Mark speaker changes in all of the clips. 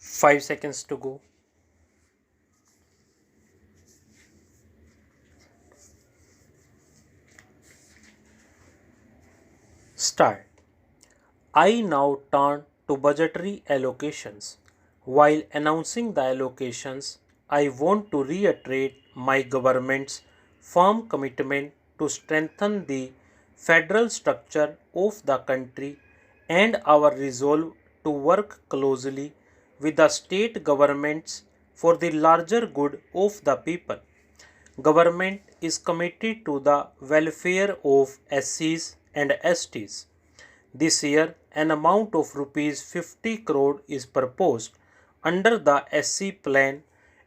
Speaker 1: 5 seconds to go. Start. I now turn to budgetary allocations. While announcing the allocations, I want to reiterate my government's firm commitment to strengthen the federal structure of the country and our resolve to work closely with the state governments for the larger good of the people. Government is committed to the welfare of SCs and STs. This year, an amount of rupees 50 crore is proposed under the SC plan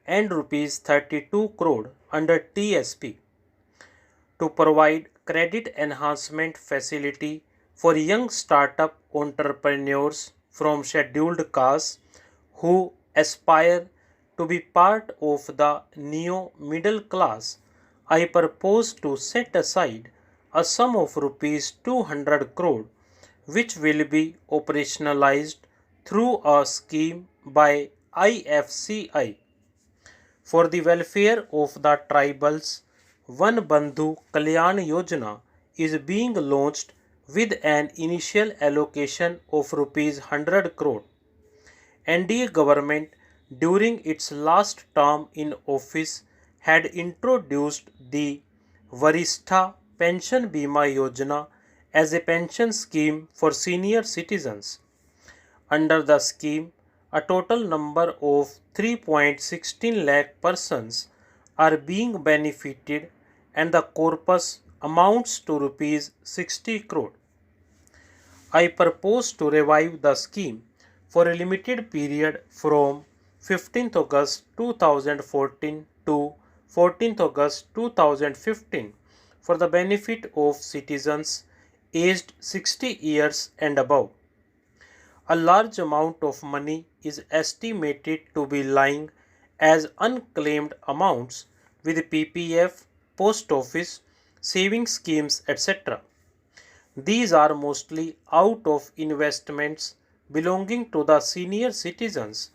Speaker 1: and rupees 32 crore under TSP to provide credit enhancement facility for young startup entrepreneurs from scheduled castes who aspire to be part of the neo middle class. I propose to set aside a sum of rupees 200 crore which will be operationalized through a scheme by IFCI for the welfare of the tribals. One Bandhu Kalyan Yojana is being launched with an initial allocation of rupees 100 crore. NDA government during its last term in office had introduced the Varistha Pension Bima Yojana as a pension scheme for senior citizens. Under the scheme, a total number of 3.16 lakh persons are being benefited and the corpus amounts to rupees 60 crore. I propose to revive the scheme for a limited period from 15th August 2014 to 14th August 2015 for the benefit of citizens aged 60 years and above. A large amount of money is estimated to be lying as unclaimed amounts with PPF, post office, savings schemes, etc. These are mostly out of investments belonging to the senior citizens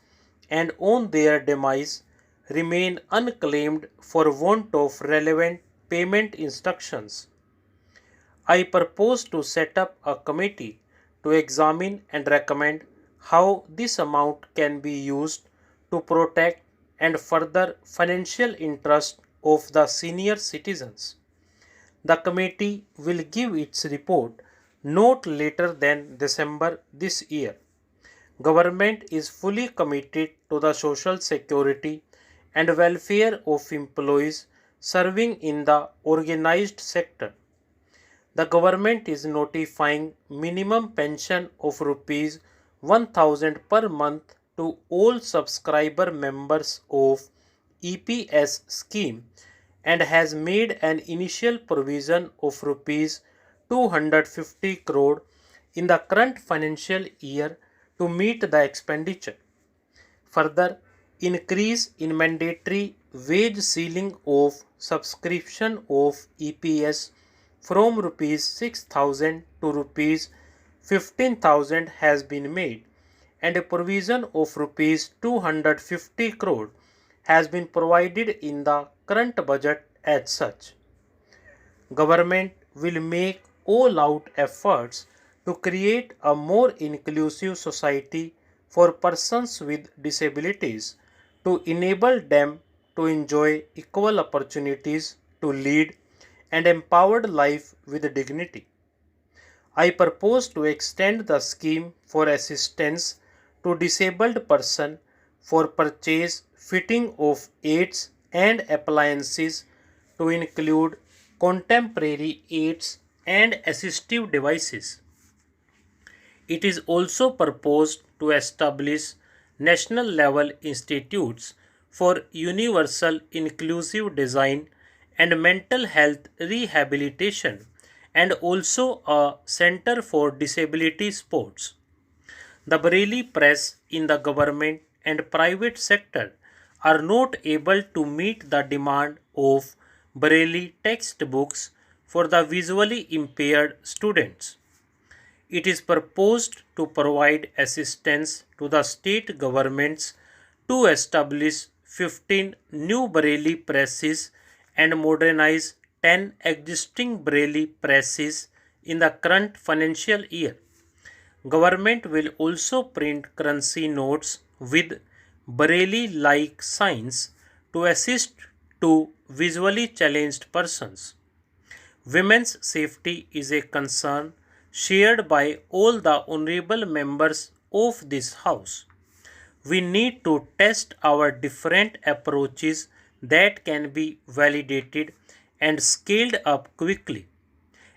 Speaker 1: and on their demise remain unclaimed for want of relevant payment instructions. I propose to set up a committee to examine and recommend how this amount can be used to protect and further financial interest of the senior citizens. The committee will give its report not later than December this year. Government is fully committed to the social security and welfare of employees serving in the organized sector. The government is notifying minimum pension of rupees 1000 per month to all subscriber members of EPS scheme and has made an initial provision of rupees 250 crore in the current financial year to meet the expenditure. Further, increase in mandatory wage ceiling of subscription of EPS from rupees 6000 to rupees 15,000 has been made and a provision of rupees 250 crore has been provided in the current budget as such. Government will make all out efforts to create a more inclusive society for persons with disabilities to enable them to enjoy equal opportunities to lead an empowered life with dignity. I propose to extend the scheme for assistance to disabled person for purchase fitting of aids and appliances to include contemporary aids and assistive devices. It is also proposed to establish national level institutes for universal inclusive design and mental health rehabilitation and also a center for disability sports. The Bareilly press in the government and private sector are not able to meet the demand of Bareilly textbooks for the visually impaired students. It is proposed to provide assistance to the state governments to establish 15 new Braille presses and modernize 10 existing Braille presses in the current financial year. Government will also print currency notes with Braille-like signs to assist to visually challenged persons. Women's safety is a concern shared by all the honorable members of this House. We need to test our different approaches that can be validated and scaled up quickly.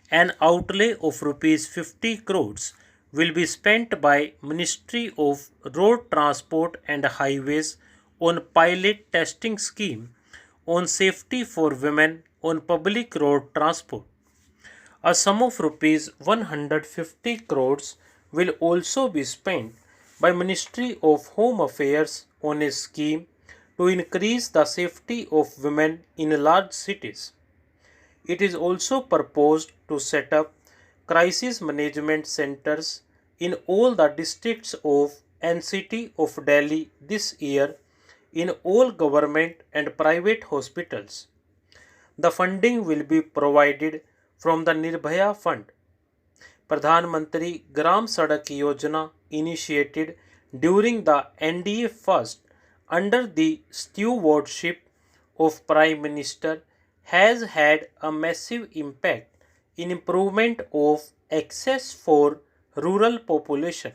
Speaker 1: An outlay of rupees 50 crores will be spent by Ministry of Road Transport and Highways on pilot testing scheme on safety for women on public road transport. A sum of rupees 150 crores will also be spent by Ministry of Home Affairs on a scheme to increase the safety of women in large cities. It is also proposed to set up crisis management centers in all the districts of NCT of Delhi this year in all government and private hospitals. The funding will be provided from the Nirbhaya Fund. Pradhan Mantri Gram Sadak Yojana initiated during the NDA first under the stewardship of Prime Minister has had a massive impact in improvement of access for rural population.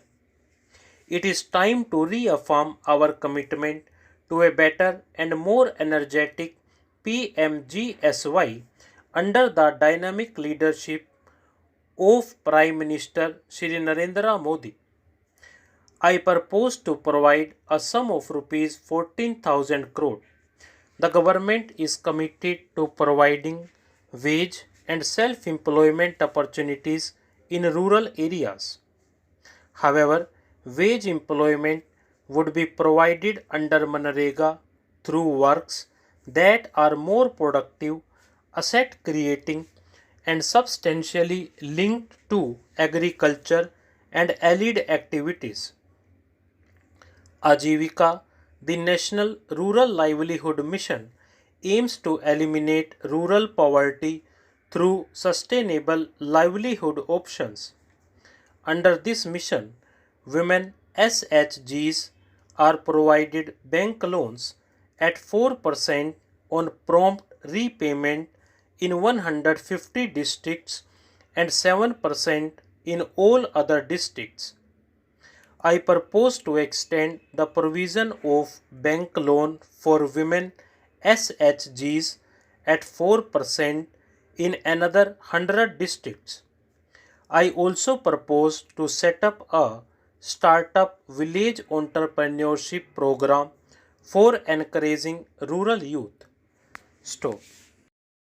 Speaker 1: It is time to reaffirm our commitment to a better and more energetic PMGSY under the dynamic leadership of Prime Minister Shri Narendra Modi. I propose to provide a sum of rupees 14,000 crore. The government is committed to providing wage and self-employment opportunities in rural areas. However, wage employment would be provided under Manrega through works that are more productive, asset creating, and substantially linked to agriculture and allied activities. Ajivika, the National Rural Livelihood Mission, aims to eliminate rural poverty through sustainable livelihood options. Under this mission, women SHGs are provided bank loans at 4% on prompt repayment in 150 districts and 7% in all other districts. I propose to extend the provision of bank loan for women SHGs at 4% in another 100 districts. I also propose to set up a startup village entrepreneurship program for encouraging rural youth. Stop.